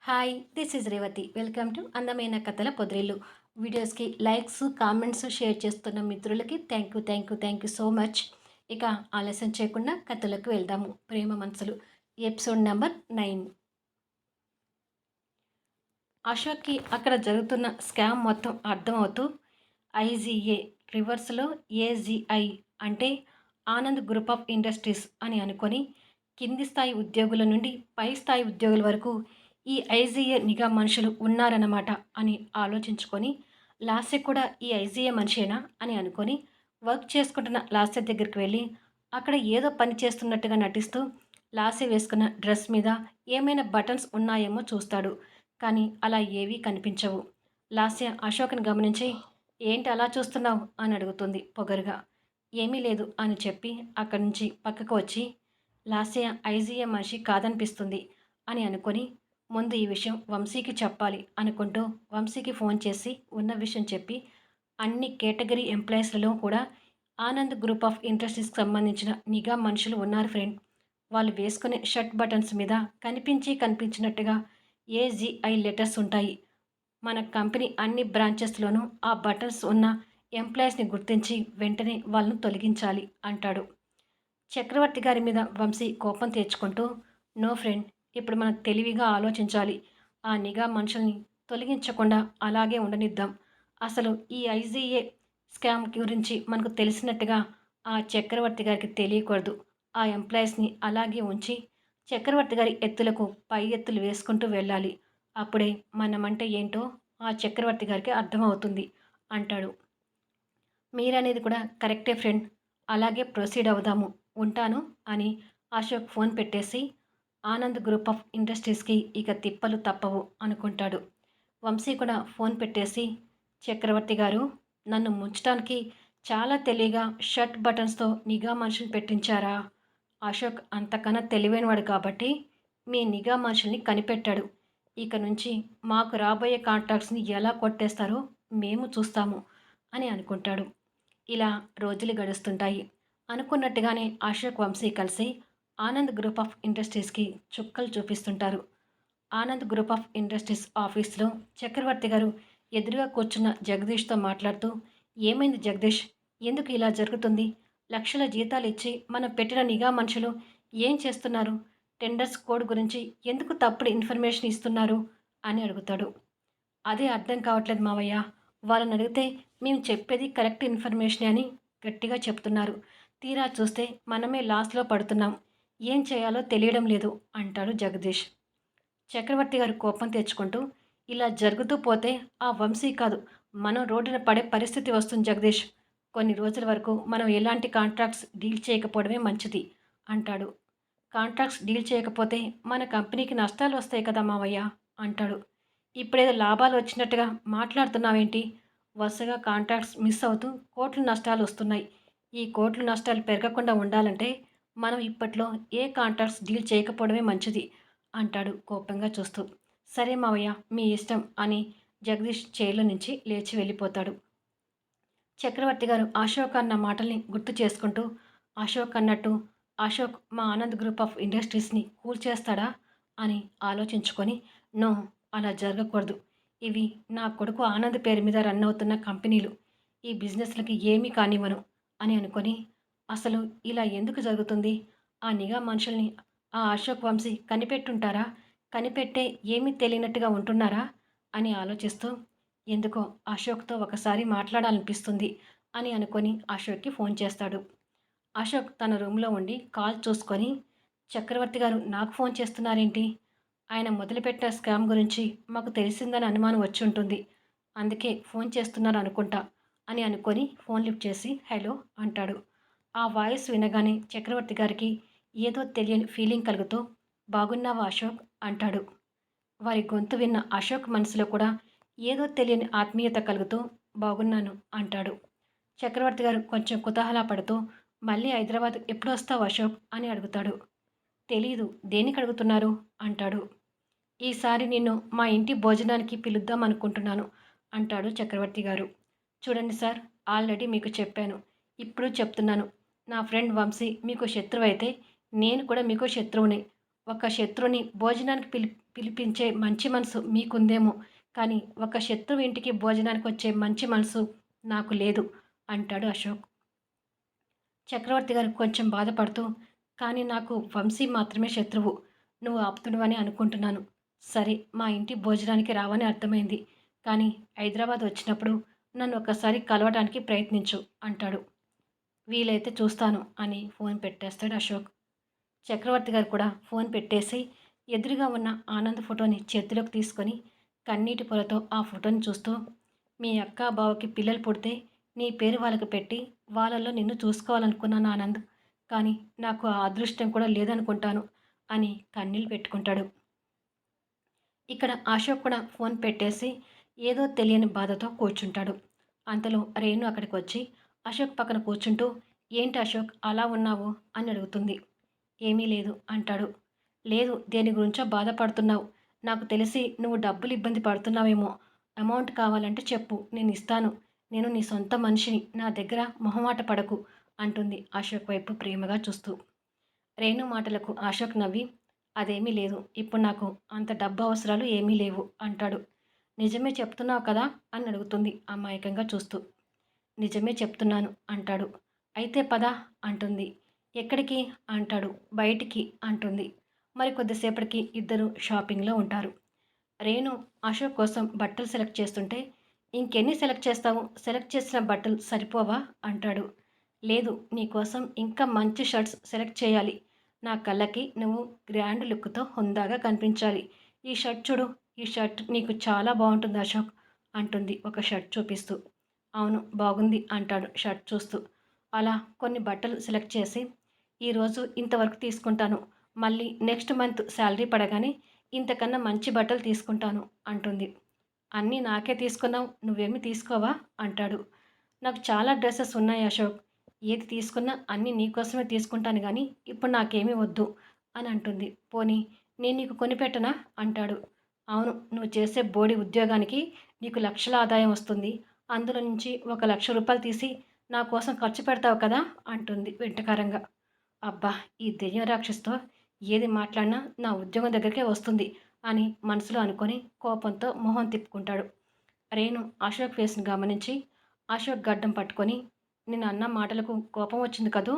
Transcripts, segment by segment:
Hi this is Revathi welcome to అందమైన కథల పొదిరిల్లు. వీడియోస్కి లైక్స్ కామెంట్స్ షేర్ చేస్తున్న మిత్రులకి థ్యాంక్ యూ సో మచ్. ఇక ఆలస్యం చేయకుండా కథలకు వెళ్దాము. ప్రేమ మనసులు ఎపిసోడ్ నెంబర్ 9. అశోక్కి అక్కడ జరుగుతున్న స్కామ్ మొత్తం అర్థమవుతూ ఐజీఏ రివర్స్లో ఏజీఐ అంటే ఆనంద్ గ్రూప్ ఆఫ్ ఇండస్ట్రీస్ అని అనుకొని కింది స్థాయి ఉద్యోగుల నుండి పై స్థాయి ఉద్యోగుల వరకు ఈ ఐజీఏ నిఘా మనుషులు ఉన్నారన్నమాట అని ఆలోచించుకొని లాస్య కూడా ఈ ఐజీఏ మనిషేనా అని అనుకొని వర్క్ చేసుకుంటున్న లాస్య దగ్గరికి వెళ్ళి అక్కడ ఏదో పని చేస్తున్నట్టుగా నటిస్తూ లాస్య వేసుకున్న డ్రెస్ మీద ఏమైనా బటన్స్ ఉన్నాయేమో చూస్తాడు. కానీ అలా ఏవీ కనిపించవు. లాస్య అశోక్ని గమనించి ఏంటి అలా చూస్తున్నావు అని అడుగుతుంది పొగరుగా. ఏమీ లేదు అని చెప్పి అక్కడి నుంచి పక్కకు వచ్చి లాస్య ఐజీఏ మనిషి కాదనిపిస్తుంది అని అనుకొని ముందు ఈ విషయం వంశీకి చెప్పాలి అనుకుంటూ వంశీకి ఫోన్ చేసి ఉన్న విషయం చెప్పి అన్ని కేటగిరీ ఎంప్లాయీస్లలో కూడా ఆనంద్ గ్రూప్ ఆఫ్ ఇండస్ట్రీస్కి సంబంధించిన నిఘా మనుషులు ఉన్నారు ఫ్రెండ్. వాళ్ళు వేసుకునే షర్ట్ బటన్స్ మీద కనిపించినట్టుగా ఏజీఐ లెటర్స్ ఉంటాయి. మన కంపెనీ అన్ని బ్రాంచెస్లోనూ ఆ బటన్స్ ఉన్న ఎంప్లాయీస్ని గుర్తించి వెంటనే వాళ్ళను తొలగించాలి అంటాడు. చక్రవర్తి గారి మీద వంశీ కోపం తెచ్చుకుంటూ నో ఫ్రెండ్, ఇప్పుడు మనం తెలివిగా ఆలోచించాలి. ఆ నిఘా మనుషుల్ని తొలగించకుండా అలాగే ఉండనిద్దాం. అసలు ఈ ఐజీఏ స్కామ్ గురించి మనకు తెలిసినట్టుగా ఆ చక్రవర్తి గారికి తెలియకూడదు. ఆ ఎంప్లాయీస్ని అలాగే ఉంచి చక్రవర్తి గారి ఎత్తులకు పై ఎత్తులు వేసుకుంటూ వెళ్ళాలి. అప్పుడే మనమంటే ఏంటో ఆ చక్రవర్తి గారికి అర్థమవుతుంది అంటాడు. మీరనేది కూడా కరెక్టే ఫ్రెండ్, అలాగే ప్రొసీడ్ అవుదాము, ఉంటాను అని అశోక్ ఫోన్ పెట్టేసి ఆనంద్ గ్రూప్ ఆఫ్ ఇండస్ట్రీస్కి ఇక తిప్పలు తప్పవు అనుకుంటాడు. వంశీ కూడా ఫోన్ పెట్టేసి చక్రవర్తి గారు, నన్ను ముంచడానికి చాలా తెలివిగా షర్ట్ బటన్స్తో నిఘా మనుషులు పెట్టించారా? అశోక్ అంతకన్నా తెలివైనవాడు కాబట్టి మీ నిఘా మనుషుల్ని కనిపెట్టాడు. ఇక నుంచి మాకు రాబోయే కాంట్రాక్ట్స్ని ఎలా కొట్టేస్తారో మేము చూస్తాము అని అనుకుంటాడు. ఇలా రోజులు గడుస్తుంటాయి. అనుకున్నట్టుగానే అశోక్ వంశీ కలిసి ఆనంద్ గ్రూప్ ఆఫ్ ఇండస్ట్రీస్కి చుక్కలు చూపిస్తుంటారు. ఆనంద్ గ్రూప్ ఆఫ్ ఇండస్ట్రీస్ ఆఫీస్లో చక్రవర్తి గారు ఎదురుగా కూర్చున్న జగదీష్తో మాట్లాడుతూ ఏమైంది జగదీష్, ఎందుకు ఇలా జరుగుతుంది? లక్షల జీతాలు ఇచ్చి మనం పెట్టిన నిఘా మనుషులు ఏం చేస్తున్నారు? టెండర్స్ కోడ్ గురించి ఎందుకు తప్పుడు ఇన్ఫర్మేషన్ ఇస్తున్నారు అని అడుగుతాడు. అదే అర్థం కావట్లేదు మావయ్య. వాళ్ళని అడిగితే మేము చెప్పేది కరెక్ట్ ఇన్ఫర్మేషనే అని గట్టిగా చెప్తున్నారు. తీరా చూస్తే మనమే లాస్లో పడుతున్నాం. ఏం చేయాలో తెలియడం లేదు అంటాడు జగదీష్. చక్రవర్తి గారు కోపం తెచ్చుకుంటూ ఇలా జరుగుతూ పోతే ఆ వంశీ కాదు, మనం రోడ్డున పడే పరిస్థితి వస్తుంది జగదీష్. కొన్ని రోజుల వరకు మనం ఎలాంటి కాంట్రాక్ట్స్ డీల్ చేయకపోవడమే మంచిది అంటాడు. కాంట్రాక్ట్స్ డీల్ చేయకపోతే మన కంపెనీకి నష్టాలు వస్తాయి కదా మావయ్య అంటాడు. ఇప్పుడేదో లాభాలు వచ్చినట్టుగా మాట్లాడుతున్నావేంటి? వరుసగా కాంట్రాక్ట్స్ మిస్ అవుతూ కోట్ల నష్టాలు వస్తున్నాయి. ఈ కోట్ల నష్టాలు పెరగకుండా ఉండాలంటే మనం ఇప్పట్లో ఏ కాంట్రాక్ట్స్ డీల్ చేయకపోవడమే మంచిది అంటాడు కోపంగా చూస్తూ. సరే మావయ్య, మీ ఇష్టం అని జగదీష్ చైర్లో నుంచి లేచి వెళ్ళిపోతాడు. చక్రవర్తి గారు అశోక్ అన్న మాటల్ని గుర్తు చేసుకుంటూ అశోక్ అన్నట్టు అశోక్ మా ఆనంద్ గ్రూప్ ఆఫ్ ఇండస్ట్రీస్ని కూల్చేస్తాడా అని ఆలోచించుకొని నో, అలా జరగకూడదు. ఇవి నా కొడుకు ఆనంద్ పేరు మీద రన్ అవుతున్న కంపెనీలు. ఈ బిజినెస్లకి ఏమీ కానివ్వను అని అనుకొని అసలు ఇలా ఎందుకు జరుగుతుంది? ఆ నిఘా మనుషుల్ని ఆ అశోక్ వంశీ కనిపెట్టుంటారా? కనిపెట్టే ఏమీ తెలియనట్టుగా ఉంటున్నారా అని ఆలోచిస్తూ ఎందుకో అశోక్తో ఒకసారి మాట్లాడాలనిపిస్తుంది అని అనుకొని అశోక్కి ఫోన్ చేస్తాడు. అశోక్ తన రూమ్లో ఉండి కాల్ చూసుకొని చక్రవర్తి గారు నాకు ఫోన్ చేస్తున్నారేంటి? ఆయన మొదలుపెట్టిన స్కామ్ గురించి మాకు తెలిసిందని అనుమానం వచ్చి ఉంటుంది. అందుకే ఫోన్ చేస్తున్నారు అనుకుంటా అని అనుకొని ఫోన్ లిఫ్ట్ చేసి హలో అంటాడు. ఆ వాయిస్ వినగానే చక్రవర్తి గారికి ఏదో తెలియని ఫీలింగ్ కలుగుతూ బాగున్నావా అశోక్ అంటాడు. వారి గొంతు విన్న అశోక్ మనసులో కూడా ఏదో తెలియని ఆత్మీయత కలుగుతూ బాగున్నాను అంటాడు. చక్రవర్తి గారు కొంచెం కుతూహల పడుతూ మళ్ళీ హైదరాబాద్ ఎప్పుడు వస్తావు అశోక్ అని అడుగుతాడు. తెలీదు, దేనికి అడుగుతున్నారు అంటాడు. ఈసారి నిన్ను మా ఇంటి భోజనానికి పిలుద్దాం అనుకుంటున్నాను అంటాడు చక్రవర్తి గారు. చూడండి సార్, ఆల్రెడీ మీకు చెప్పాను, ఇప్పుడు చెప్తున్నాను. నా ఫ్రెండ్ వంశీ మీకు శత్రువు అయితే నేను కూడా మీకు శత్రువునే. ఒక శత్రువుని భోజనానికి పిలిపించే మంచి మనసు మీకుందేమో, కానీ ఒక శత్రువు ఇంటికి భోజనానికి వచ్చే మంచి మనసు నాకు లేదు అంటాడు అశోక్. చక్రవర్తి గారు కొంచెం బాధపడుతూ, కానీ నాకు వంశీ మాత్రమే శత్రువు. నువ్వు ఆప్తుడివని అనుకుంటున్నాను. సరే, మా ఇంటి భోజనానికి రావని అర్థమైంది. కానీ హైదరాబాద్ వచ్చినప్పుడు నన్ను ఒక్కసారి కలవడానికి ప్రయత్నించు అంటాడు. వీలైతే చూస్తాను అని ఫోన్ పెట్టేస్తాడు అశోక్. చక్రవర్తి గారు కూడా ఫోన్ పెట్టేసి ఎదురుగా ఉన్న ఆనంద్ ఫోటోని చేతిలోకి తీసుకొని కన్నీటి పొరతో ఆ ఫోటోని చూస్తూ, మీ అక్క బావకి పిల్లలు పుడితే నీ పేరు వాళ్ళకి పెట్టి వాళ్ళల్లో నిన్ను చూసుకోవాలనుకున్నాను ఆనంద్. కానీ నాకు ఆ అదృష్టం కూడా లేదనుకుంటాను అని కన్నీళ్ళు పెట్టుకుంటాడు. ఇక్కడ అశోక్ కూడా ఫోన్ పెట్టేసి ఏదో తెలియని బాధతో కూర్చుంటాడు. అంతలో రేణు అక్కడికి వచ్చి అశోక్ పక్కన కూర్చుంటూ, ఏంటి అశోక్ అలా ఉన్నావు అని అడుగుతుంది. ఏమీ లేదు అంటాడు. లేదు, దేని గురించో బాధపడుతున్నావు. నాకు తెలిసి నువ్వు డబ్బులు ఇబ్బంది పడుతున్నావేమో. అమౌంట్ కావాలంటే చెప్పు, నేను ఇస్తాను. నేను నీ సొంత మనిషిని, నా దగ్గర మొహమాట పడకు అంటుంది అశోక్ వైపు ప్రేమగా చూస్తూ. రేణు మాటలకు అశోక్ నవ్వి, అదేమీ లేదు, ఇప్పుడు నాకు అంత డబ్బు అవసరాలు ఏమీ లేవు అంటాడు. నిజమే చెప్తున్నావు కదా అని అడుగుతుంది అమాయకంగా చూస్తూ. నిజమే చెప్తున్నాను అంటాడు. అయితే పద అంటుంది. ఎక్కడికి అంటాడు. బయటికి అంటుంది. మరి కొద్దిసేపటికి ఇద్దరు షాపింగ్లో ఉంటారు. రేణు అశోక్ కోసం బట్టలు సెలెక్ట్ చేస్తుంటే, ఇంకెన్ని సెలెక్ట్ చేస్తావు, సెలెక్ట్ చేసిన బట్టలు సరిపోవా అంటాడు. లేదు, నీకోసం ఇంకా మంచి షర్ట్స్ సెలెక్ట్ చేయాలి. నా కళ్ళకి నువ్వు గ్రాండ్ లుక్తో హుందాగా కనిపించాలి. ఈ షర్ట్ చూడు, ఈ షర్ట్ నీకు చాలా బాగుంటుంది అశోక్ అంటుంది ఒక షర్ట్ చూపిస్తూ. అవును బాగుంది అంటాడు షర్ట్ చూస్తూ. అలా కొన్ని బట్టలు సెలెక్ట్ చేసి, ఈరోజు ఇంతవరకు తీసుకుంటాను, మళ్ళీ నెక్స్ట్ మంత్ శాలరీ పడగానే ఇంతకన్నా మంచి బట్టలు తీసుకుంటాను అంటుంది. అన్నీ నాకే తీసుకున్నావు, నువ్వేమీ తీసుకోవా అంటాడు. నాకు చాలా డ్రెస్సెస్ ఉన్నాయి అశోక్, ఏది తీసుకున్నా అన్నీ నీకోసమే తీసుకుంటాను కానీ ఇప్పుడు నాకేమీ వద్దు అని అంటుంది. పోనీ నేను నీకు కొనిపెట్టనా అంటాడు. అవును, నువ్వు చేసే బోడి ఉద్యోగానికి నీకు లక్షల ఆదాయం వస్తుంది, అందులో నుంచి 1,00,000 రూపాయలు తీసి నా కోసం ఖర్చు పెడతావు కదా అంటుంది వెంటకారంగా. అబ్బా, ఈ దెయ్యం రాక్షసుతో ఏది మాట్లాడినా నా ఉద్యోగం దగ్గరికే వస్తుంది అని మనసులో అనుకొని కోపంతో మొహం తిప్పుకుంటాడు. రేణు అశోక్ ఫేస్ని గమనించి అశోక్ గడ్డం పట్టుకొని, నేను అన్న మాటలకు కోపం వచ్చింది కదూ,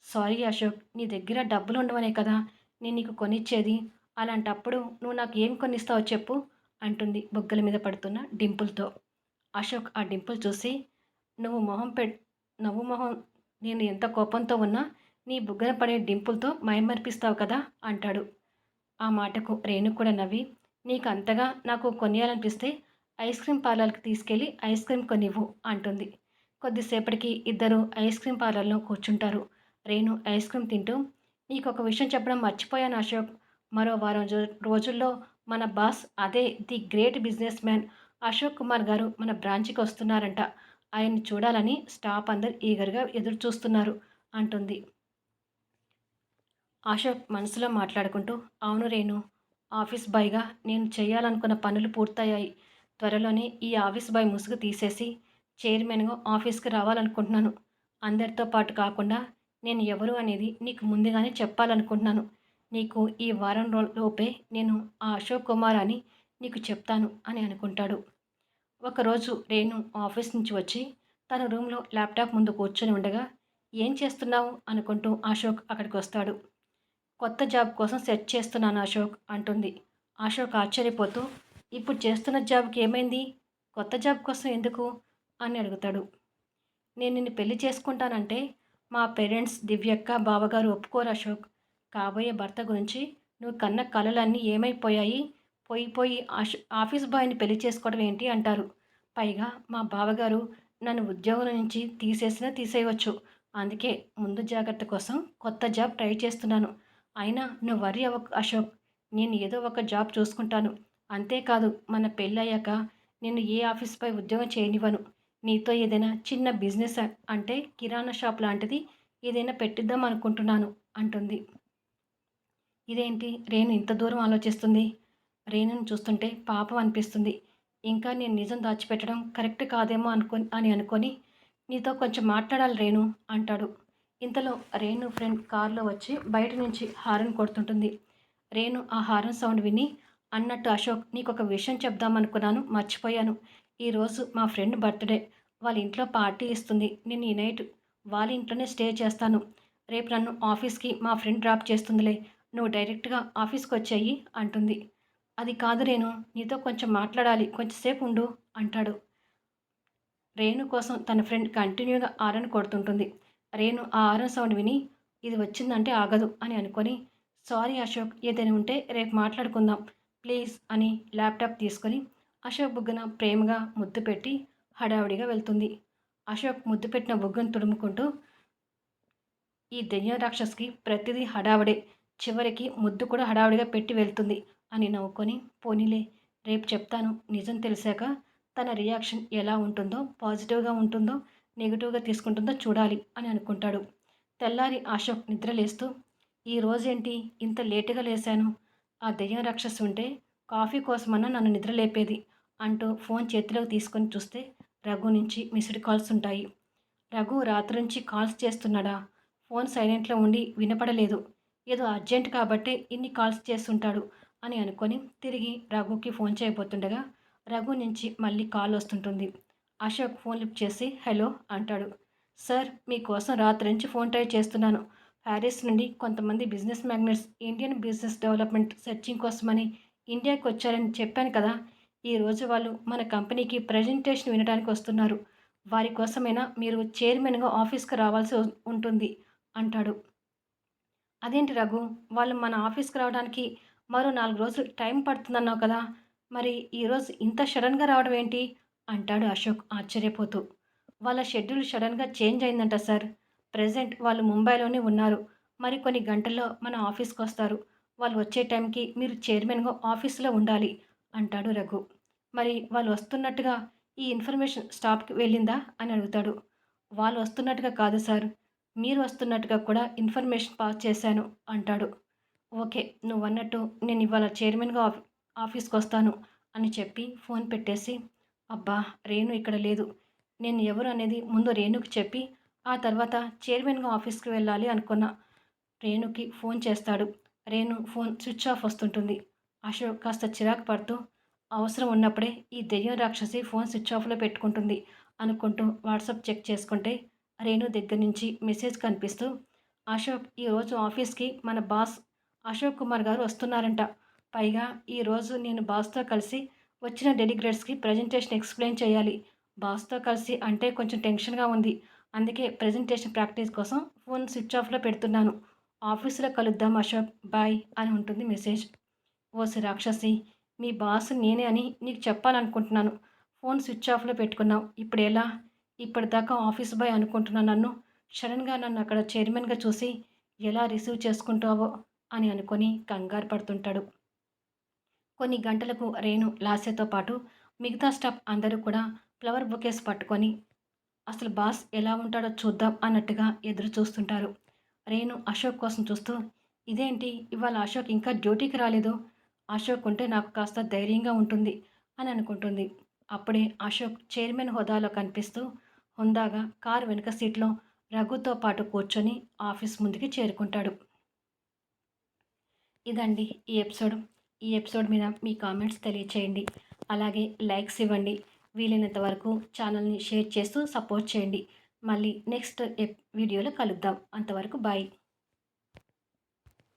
సారీ అశోక్, నీ దగ్గర డబ్బులు ఉండవనే కదా నేను నీకు కొనిచ్చేది, అలాంటప్పుడు నువ్వు నాకు ఏం కొనిస్తావో చెప్పు అంటుంది బొగ్గల మీద పడుతున్న డింపుల్తో. అశోక్ ఆ డింపుల్ చూసి, నువ్వు మొహం నవ్వు మొహం, నేను ఎంత కోపంతో ఉన్నా నీ బుగ్గన పడే డింపుల్తో మైమర్పిస్తావు కదా అంటాడు. ఆ మాటకు రేణు కూడా నవ్వి, నీకు అంతగా నాకు కొనియాలనిపిస్తే ఐస్ క్రీమ్ పార్లర్కి తీసుకెళ్ళి ఐస్ క్రీమ్ కొనివ్వు అంటుంది. కొద్దిసేపటికి ఇద్దరు ఐస్ క్రీమ్ పార్లర్లో కూర్చుంటారు. రేణు ఐస్ క్రీమ్ తింటూ, నీకు ఒక విషయం చెప్పడం మర్చిపోయాను అశోక్, మరో వారం రోజుల్లో మన బాస్, అదే the great business man Ashok Kumar గారు మన బ్రాంచ్కి వస్తున్నారంట. ఆయన్ని చూడాలని స్టాఫ్ అందరు ఈగర్గా ఎదురు చూస్తున్నారు అంటుంది. అశోక్ మనసులో మాట్లాడుకుంటూ, అవును రేణు, ఆఫీస్ బాయ్గా నేను చేయాలనుకున్న పనులు పూర్తయ్యాయి. త్వరలోనే ఈ ఆఫీస్ బాయ్ ముసుగు తీసేసి చైర్మన్గా ఆఫీస్కి రావాలనుకుంటున్నాను. అందరితో పాటు కాకుండా నేను ఎవరు అనేది నీకు ముందుగానే చెప్పాలనుకుంటున్నాను. నీకు ఈ వారం లోపే నేను ఆ అశోక్ కుమార్ అని నీకు చెప్తాను అని అనుకుంటాడు. ఒకరోజు రేణు ఆఫీస్ నుంచి వచ్చి తన రూమ్లో ల్యాప్టాప్ ముందు కూర్చొని ఉండగా, ఏం చేస్తున్నావు అనుకుంటూ అశోక్ అక్కడికి వస్తాడు. కొత్త జాబ్ కోసం సెర్చ్ చేస్తున్నాను అశోక్ అంటుంది. అశోక్ ఆశ్చర్యపోతూ, ఇప్పుడు చేస్తున్న జాబ్కి ఏమైంది, కొత్త జాబ్ కోసం ఎందుకు అని అడుగుతాడు. నేను నిన్ను పెళ్లి చేసుకుంటానంటే మా పేరెంట్స్ దివ్యక్క బావగారు ఒప్పుకోరు అశోక్. కాబోయే భర్త గురించి నువ్వు కన్న కలలన్నీ ఏమైపోయాయి, పోయి ఆఫీస్ బాయ్ని పెళ్లి చేసుకోవడం ఏంటి అంటారు. పైగా మా బావగారు నన్ను ఉద్యోగం నుంచి తీసేసినా తీసేయవచ్చు. అందుకే ముందు జాగ్రత్త కోసం కొత్త జాబ్ ట్రై చేస్తున్నాను. అయినా నువ్వు వర్రీ అవ్వకు అశోక్, నేను ఏదో ఒక జాబ్ చూసుకుంటాను. అంతేకాదు మన పెళ్ళయ్యాక నేను ఏ ఆఫీస్పై ఉద్యోగం చేయనివ్వను. నీతో ఏదైనా చిన్న బిజినెస్ అంటే కిరాణా షాప్ లాంటిది ఏదైనా పెట్టిద్దాం అనుకుంటున్నాను అంటుంది. ఇదేంటి రేణు ఇంత దూరం ఆలోచిస్తుంది? రేణుని చూస్తుంటే పాపం అనిపిస్తుంది. ఇంకా నేను నిజం దాచిపెట్టడం కరెక్ట్ కాదేమో అనుకొని నీతో కొంచెం మాట్లాడాలి రేణు అంటాడు. ఇంతలో రేణు ఫ్రెండ్ కారులో వచ్చి బయట నుంచి హారన్ కొడుతుంటుంది. రేణు ఆ హారన్ సౌండ్ విని, అన్నట్టు అశోక్ నీకొక విషయం చెప్దామనుకున్నాను మర్చిపోయాను. ఈరోజు మా ఫ్రెండ్ బర్త్‌డే. వాళ్ళ ఇంట్లో పార్టీ ఇస్తుంది. నేను ఈ నైట్ వాళ్ళ ఇంట్లోనే స్టే చేస్తాను. రేపు నన్ను ఆఫీస్‌కి మా ఫ్రెండ్ డ్రాప్ చేస్తుందిలే. నువ్వు డైరెక్ట్‌గా ఆఫీస్‌కొచ్చేయి అంటుంది. అది కాదు రేణు, నీతో కొంచెం మాట్లాడాలి. కొంచెం సేపు ఉండు అంటాడు. రేణు కోసం తన ఫ్రెండ్ కంటిన్యూగా హారన్ కొడుతుంటుంది. రేణు ఆ హారన్ సౌండ్ విని ఇది వచ్చిందంటే ఆగదు అని అనుకొని, సారీ అశోక్, ఏదైనా ఉంటే రేపు మాట్లాడుకుందాం ప్లీజ్ అని ల్యాప్టాప్ తీసుకొని అశోక్ బుగ్గన ప్రేమగా ముద్దు పెట్టి హడావుడిగా వెళ్తుంది. అశోక్ ముద్దు పెట్టిన బుగ్గను తుడుముకుంటూ, ఈ దెయ్యం రాక్షస్‌కి ప్రతిదీ హడావిడే. చివరికి ముద్దు కూడా హడావిడిగా పెట్టి వెళ్తుంది అని నవ్వుకొని, పోనీలే రేపు చెప్తాను. నిజం తెలిసాక తన రియాక్షన్ ఎలా ఉంటుందో, పాజిటివ్‌గా ఉంటుందో, నెగెటివ్‌గా తీసుకుంటుందో చూడాలి అని అనుకుంటాడు. తెల్లారి అశోక్ నిద్రలేస్తూ, ఈ రోజేంటి ఇంత లేటుగా లేసాను? ఆ దెయ్యం రాక్షసి ఉంటే కాఫీ కోసమన్నా నన్ను నిద్ర లేపేది అంటూ ఫోన్ చేతిలోకి తీసుకొని చూస్తే రఘు నుంచి మిస్డ్ కాల్స్ ఉంటాయి. రఘు రాత్రి నుంచి కాల్స్ చేస్తున్నాడా? ఫోన్ సైలెంట్లో ఉండి వినపడలేదు. ఏదో అర్జెంట్ కాబట్టే ఇన్ని కాల్స్ చేస్తుంటాడు అని అనుకొని తిరిగి రఘుకి ఫోన్ చేయబోతుండగా రఘు నుంచి మళ్ళీ కాల్ వస్తుంటుంది. అశోక్ ఫోన్ లిఫ్ట్ చేసి హలో అంటాడు. సార్, మీకోసం రాత్రి నుంచి ఫోన్ ట్రై చేస్తున్నాను. ప్యారిస్ నుండి కొంతమంది business magnets Indian business development searching కోసమని ఇండియాకి వచ్చారని చెప్పాను కదా. ఈరోజు వాళ్ళు మన కంపెనీకి ప్రజెంటేషన్ వినడానికి వస్తున్నారు. వారి కోసమైనా మీరు చైర్మన్‌గా ఆఫీస్‌కి రావాల్సి ఉంటుంది అంటాడు. అదేంటి రఘు, వాళ్ళు మన ఆఫీస్‌కి రావడానికి మరో 4 రోజులు టైం పడుతుందన్నావు కదా! మరి ఈరోజు ఇంత సడన్‌గా రావడం ఏంటి? అంటాడు అశోక్ ఆశ్చర్యపోతూ. వాళ్ళ షెడ్యూల్ సడన్‌గా చేంజ్ అయిందంట సార్. ప్రెజెంట్ వాళ్ళు ముంబైలోనే ఉన్నారు. మరి కొన్ని గంటల్లో మన ఆఫీస్‌కొస్తారు. వాళ్ళు వచ్చే టైంకి మీరు చైర్మన్‌గా ఆఫీస్‌లో ఉండాలి అంటాడు రఘు. మరి వాళ్ళు వస్తున్నట్టుగా ఈ ఇన్ఫర్మేషన్ స్టాఫ్‌కి వెళ్ళిందా అని అడుగుతాడు. వాళ్ళు వస్తున్నట్టుగా కాదు సార్. మీరు వస్తున్నట్టుగా కూడా ఇన్ఫర్మేషన్ పాస్ చేశాను అంటాడు. ఓకే, నువ్వన్నట్టు నేను ఇవాళ చైర్మన్‌గా ఆఫీస్‌కొస్తాను అని చెప్పి ఫోన్ పెట్టేసి, అబ్బా! రేణు ఇక్కడ లేదు. నేను ఎవరు అనేది ముందు రేణుకి చెప్పి, ఆ తర్వాత చైర్మన్‌గా ఆఫీస్‌కి వెళ్ళాలి అనుకున్నా. రేణుకి ఫోన్ చేస్తాడు. రేణు ఫోన్ స్విచ్ ఆఫ్ వస్తుంటుంది. అశోక్ కాస్త చిరాకు పడుతూ, అవసరం ఉన్నప్పుడే ఈ దెయ్యం రాక్షసి ఫోన్ స్విచ్ ఆఫ్‌లో పెట్టుకుంటుంది అనుకుంటూ వాట్సాప్ చెక్ చేసుకుంటే రేణు దగ్గర నుంచి మెసేజ్ కనిపిస్తూ, అశోక్, ఈరోజు ఆఫీస్‌కి మన బాస్ అశోక్ కుమార్ గారు వస్తున్నారంట. పైగా ఈరోజు నేను బాస్‌తో కలిసి వచ్చిన డెలిగేట్స్‌కి ప్రజెంటేషన్ ఎక్స్‌ప్లెయిన్ చేయాలి. బాస్‌తో కలిసి అంటే కొంచెం టెన్షన్‌గా ఉంది. అందుకే ప్రజెంటేషన్ ప్రాక్టీస్ కోసం ఫోన్ స్విచ్ ఆఫ్‌లో పెడుతున్నాను. ఆఫీస్‌లో కలుద్దాం అశోక్, బాయ్ అని ఉంటుంది మెసేజ్. ఓసి రాక్షసి! మీ బాస్ నేనే అని నీకు చెప్పాలనుకుంటున్నాను. ఫోన్ స్విచ్ ఆఫ్‌లో పెట్టుకున్నావు. ఇప్పుడెలా? ఇప్పటిదాకా ఆఫీస్ బాయ్ అనుకుంటున్న నన్ను సడన్‌గా నన్ను అక్కడ చైర్మన్‌గా చూసి ఎలా రిసీవ్ చేసుకుంటావో అని అనుకొని కంగారు పడుతుంటాడు. కొన్ని గంటలకు రేణు, లాస్యతో పాటు మిగతా స్టాఫ్ అందరూ కూడా ఫ్లవర్ బొకేస్ పట్టుకొని అసలు బాస్ ఎలా ఉంటాడో చూద్దాం అన్నట్టుగా ఎదురు చూస్తుంటారు. రేణు అశోక్ కోసం చూస్తూ, ఇదేంటి ఇవాళ అశోక్ ఇంకా డ్యూటీకి రాలేదు? అశోక్ ఉంటే నాకు కాస్త ధైర్యంగా ఉంటుంది అని అనుకుంటుంది. అప్పుడే అశోక్ చైర్మన్ హోదాలో కనిపిస్తూ హుందాగా కారు వెనుక సీట్లో రఘుతో పాటు కూర్చొని ఆఫీస్ ముందుకి చేరుకుంటాడు. ఇదండి ఈ ఎపిసోడ్. ఈ ఎపిసోడ్ మీద మీ కామెంట్స్ తెలియచేయండి. అలాగే లైక్స్ ఇవ్వండి. వీలైనంత వరకు ఛానల్ని షేర్ చేస్తూ సపోర్ట్ చేయండి. మళ్ళీ నెక్స్ట్ వీడియోలో కలుద్దాం. అంతవరకు బాయ్.